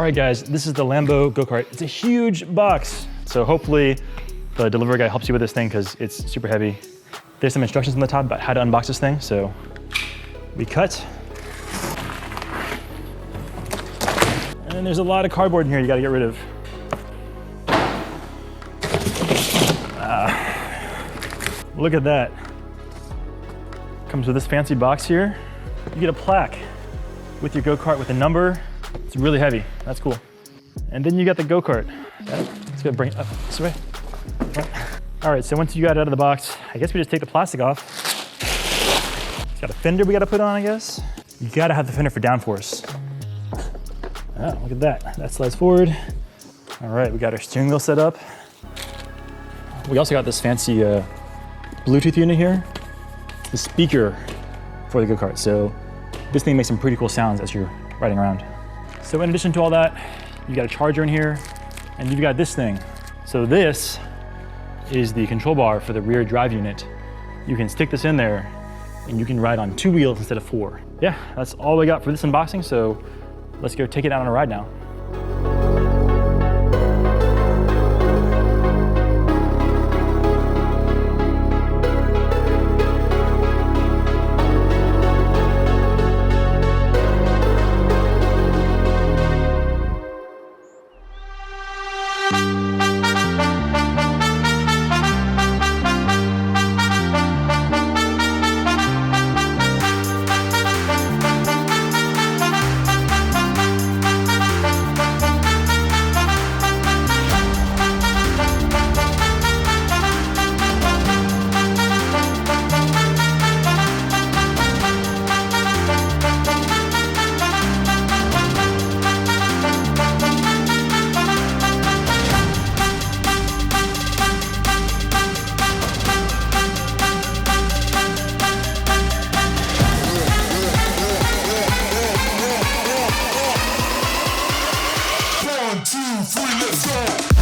All right, guys, this is the Lambo Go-Kart. It's a huge box. So hopefully the delivery guy helps you with this thing because it's super heavy. There's some instructions on the top about how to unbox this thing. So we cut. And there's a lot of cardboard in here you gotta get rid of. Look at that. Comes with this fancy box here. You get a plaque with your go-kart with a number. It's really heavy, that's cool. And then you got the go-kart. Let's go bring it up this way. All right, so once you got it out of the box, I guess we just take the plastic off. It's got a fender we gotta put on, I guess. You gotta have the fender for downforce. Oh, look at that, that slides forward. All right, we got our steering wheel set up. We also got this fancy Bluetooth unit here. The speaker for the go-kart. So this thing makes some pretty cool sounds as you're riding around. So in addition to all that, you got a charger in here and you've got this thing. So this is the control bar for the rear drive unit. You can stick this in there and you can ride on 2 wheels instead of 4. Yeah, that's all we got for this unboxing. So let's go take it out on a ride now. One, two, three, let's go!